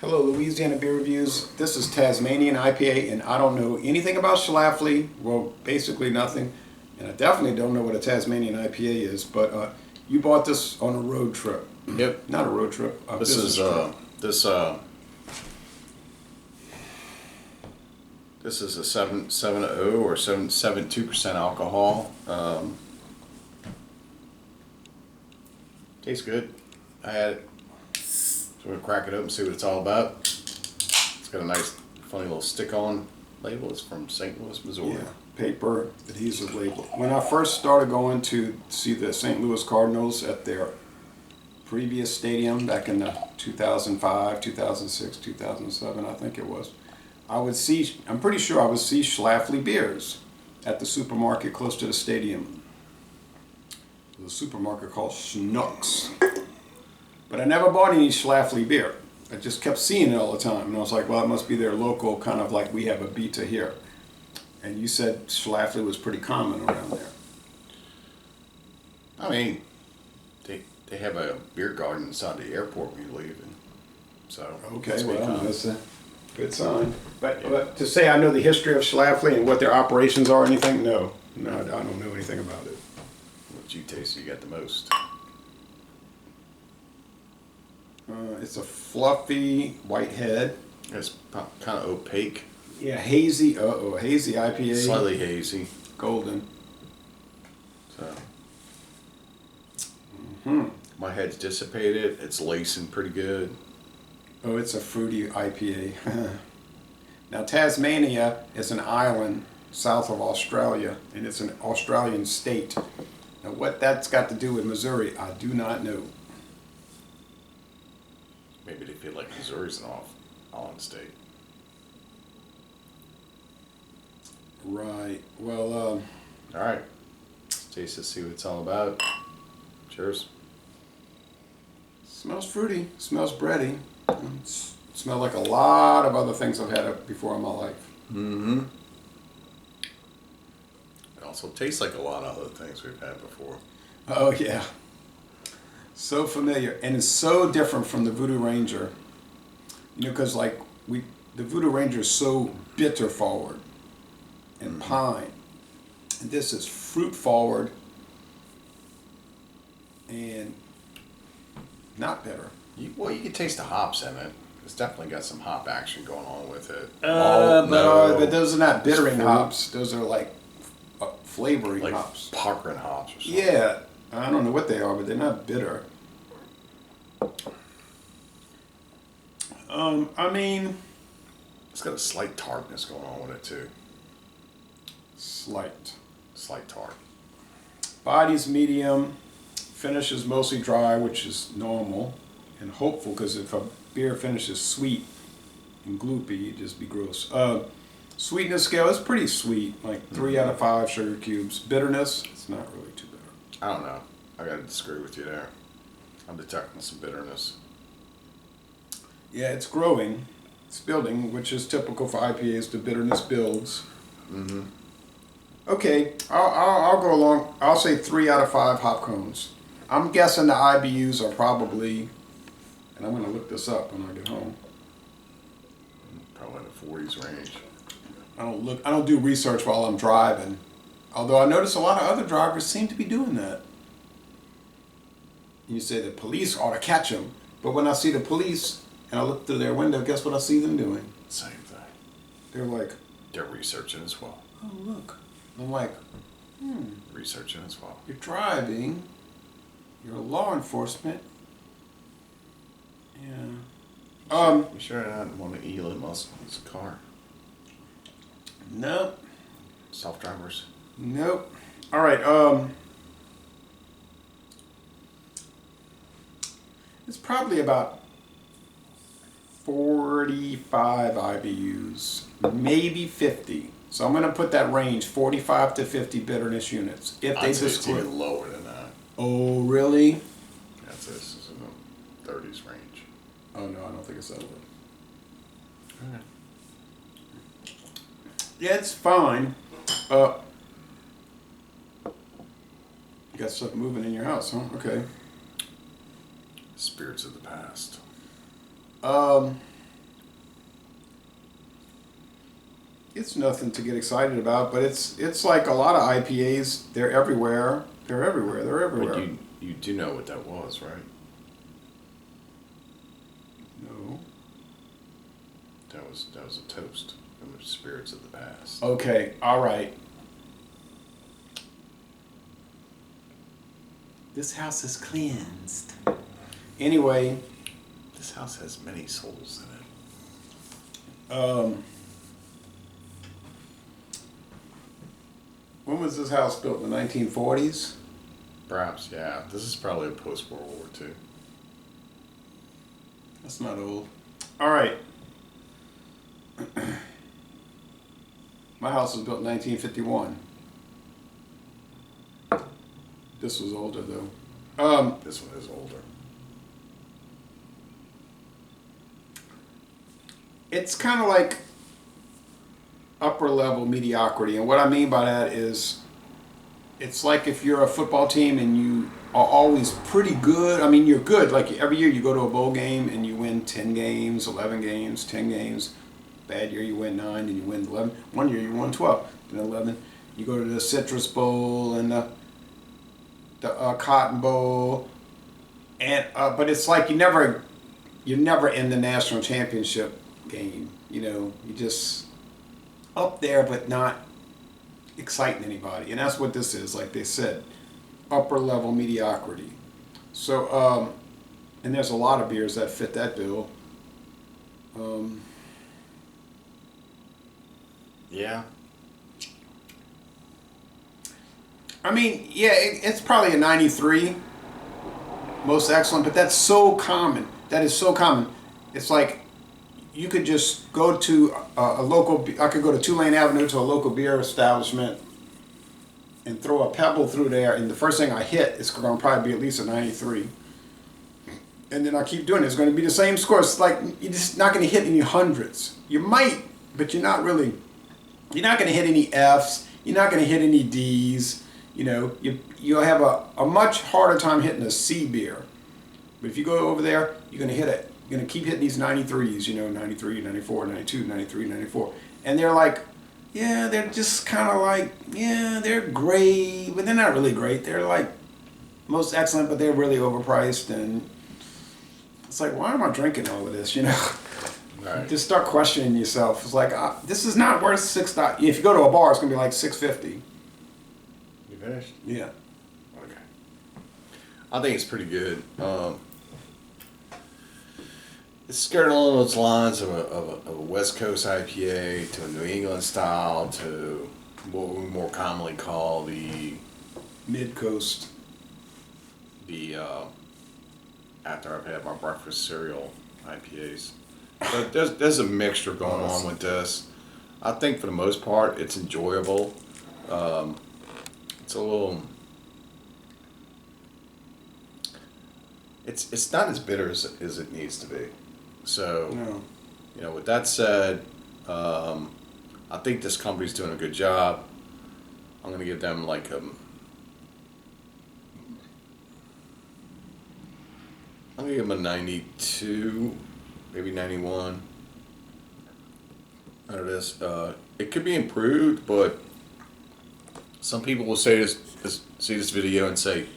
Hello, Louisiana Beer Reviews. This is Tasmanian IPA, and I don't know anything about Schlafly. Well, basically nothing. And I definitely don't know what a Tasmanian IPA is, but you bought this on a road trip. Yep. Not a road trip. This is this is a 7.0 or 7.2% alcohol. Tastes good. I had it. So we're gonna crack it up and see what it's all about. It's got a nice, funny little stick-on label. It's from St. Louis, Missouri. Yeah, paper adhesive label. When I first started going to see the St. Louis Cardinals at their previous stadium back in the 2005, 2006, 2007, I think it was, I'm pretty sure I would see Schlafly beers at the supermarket close to the stadium. There's a supermarket called Schnucks. But I never bought any Schlafly beer. I just kept seeing it all the time. And I was like, well, it must be their local, kind of like we have a Beta here. And you said Schlafly was pretty common around there. I mean, they have a beer garden inside the airport when you leave. And so Okay, well, that's a good sign. But to say I know the history of Schlafly and what their operations are or anything, no, I don't know anything about it. What you taste, you got the most. It's a fluffy white head. It's kind of opaque. Yeah, hazy. Hazy IPA. Slightly hazy. Golden. So. My head's dissipated. It's lacing pretty good. Oh, it's a fruity IPA. Now, Tasmania is an island south of Australia, and it's an Australian state. Now, what that's got to do with Missouri, I do not know. Maybe they feel like Missouri's an island state. Right. Well, all right. Let's taste it, see what it's all about. Cheers. Smells fruity. Smells bready. Smells like a lot of other things I've had before in my life. Mm-hmm. It also tastes like a lot of other things we've had before. Oh, yeah. So familiar, and it's so different from the Voodoo Ranger. You know, because like the Voodoo Ranger is so bitter forward and pine, and this is fruit forward and not bitter. Well, you can taste the hops in it. It's definitely got some hop action going on with it. But those are not bittering hops. Those are like flavoring like hops. Puckering hops or something. Yeah, I don't know what they are, but they're not bitter. I mean, it's got a slight tartness going on with it too. Slight tart. Body's medium. Finish is mostly dry, which is normal and hopeful, because if a beer finishes sweet and gloopy, it'd just be gross. Sweetness scale is pretty sweet, like 3 out of 5 sugar cubes. Bitterness, it's not really too bitter. I don't know. I gotta disagree with you there. I'm detecting some bitterness. Yeah, it's growing. It's building, which is typical for IPAs. The bitterness builds. Mm-hmm. Okay, I'll go along. I'll say 3 out of 5 hop cones. I'm guessing the IBUs are probably, and I'm going to look this up when I get home. Probably in the 40s range. I don't do research while I'm driving. Although I notice a lot of other drivers seem to be doing that. You say the police ought to catch them, but when I see the police and I look through their window, guess what I see them doing? Same thing. They're like, they're researching as well. oh look. I'm like, researching as well. You're driving. You're law enforcement. Yeah. You sure I didn't want to Elon Musk's car? Nope. Self-drivers? Nope. All right. It's probably about 45 IBUs, maybe 50. So I'm going to put that range, 45 to 50 bitterness units. If they I'd say it's disclose. even lower than that. Oh, really? That's this is in the 30s range. Oh no, I don't think it's that low. Okay. Yeah, it's fine. You got stuff moving in your house, huh? Okay. Spirits of the past. it's nothing to get excited about, but it's like a lot of IPAs. They're everywhere. They're everywhere. They're everywhere. But you do know what that was, right? No. That was a toast from the spirits of the past. Okay. All right. This house is cleansed. Anyway. This house has many souls in it. When was this house built? In the 1940s? Perhaps, yeah. This is probably a post-World War II. That's not old. All right. My house was built in 1951. This was older though. This one is older. It's kind of like upper level mediocrity, and what I mean by that is it's like if you're a football team and you are always pretty good. I mean, you're good. Like every year you go to a bowl game and you win 10 games, 11 games, 10 games. Bad year you win 9 and you win 11. One year you won 12, then 11. You go to the Citrus Bowl and the Cotton Bowl, and but it's like you're never in the national championship game. You know, you just up there but not exciting anybody, and that's what this is. Like they said, upper level mediocrity. So and there's a lot of beers that fit that bill. Yeah. I mean, yeah, it's probably a 93, most excellent, but that's so common. That is so common. It's like you could just go to a local, I could go to Tulane Avenue to a local beer establishment and throw a pebble through there, and the first thing I hit is going to probably be at least a 93. And then I keep doing it. It's going to be the same score. It's like you're just not going to hit any hundreds. You might, but you're not really. You're not going to hit any Fs. You're not going to hit any Ds. You know, you'll have a much harder time hitting a C beer. But if you go over there, you're going to hit it. You're going to keep hitting these 93s, you know, 93, 94, 92, 93, 94. And they're like, yeah, they're just kind of like, yeah, they're great, but they're not really great. They're like most excellent, but they're really overpriced. And it's like, why am I drinking all of this, you know? Right. Just start questioning yourself. It's like, this is not worth $6. If you go to a bar, it's going to be like $6.50. You finished? Yeah. Okay. I think it's pretty good. It's skirting along those lines of a West Coast IPA to a New England style to what we more commonly call the Mid-coast. After I've had my breakfast cereal IPAs. But there's a mixture going on with this. I think for the most part it's enjoyable. It's a little. It's not as bitter as it needs to be. So, No. you know, with that said, I think this company's doing a good job. I'm gonna give them like I'm gonna give them a 92, maybe 91 out of this. It could be improved, but some people will see this video and say,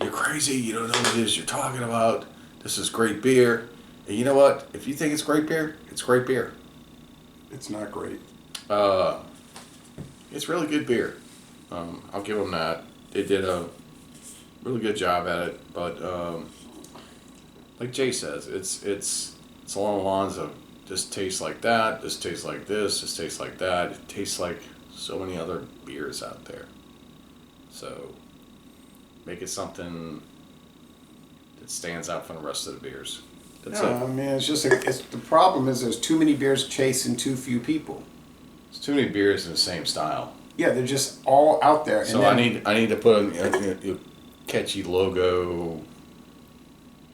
"You're crazy. You don't know what it is you're talking about. This is great beer." And you know what? If you think it's great beer, it's great beer. It's not great. It's really good beer. I'll give them that. They did a really good job at it, but like Jay says, it's along the lines of this tastes like that, this tastes like this tastes like that. It tastes like so many other beers out there. So make it something that stands out from the rest of the beers. That's I mean, it's just the problem is there's too many beers chasing too few people. It's too many beers in the same style. Yeah, they're just all out there. So I need to put a catchy logo,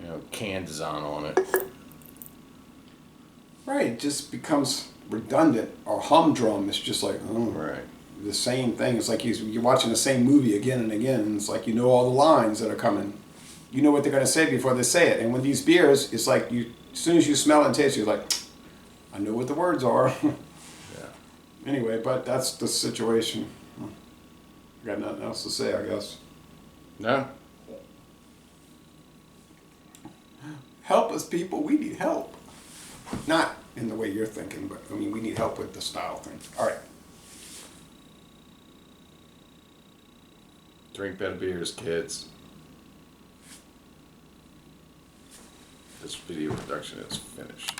you know, can design on it. Right, it just becomes redundant or humdrum. It's just like, oh, Right. the same thing. It's like you're watching the same movie again and again. And it's like you know all the lines that are coming. You know what they're going to say before they say it. And with these beers, it's like as soon as you smell it and taste it, you're like, I know what the words are. Yeah. Anyway, but that's the situation. Got nothing else to say, I guess. No. Help us, people. We need help. Not in the way you're thinking, but I mean, we need help with the style thing. All right. Drink better beers, kids. This video production is finished.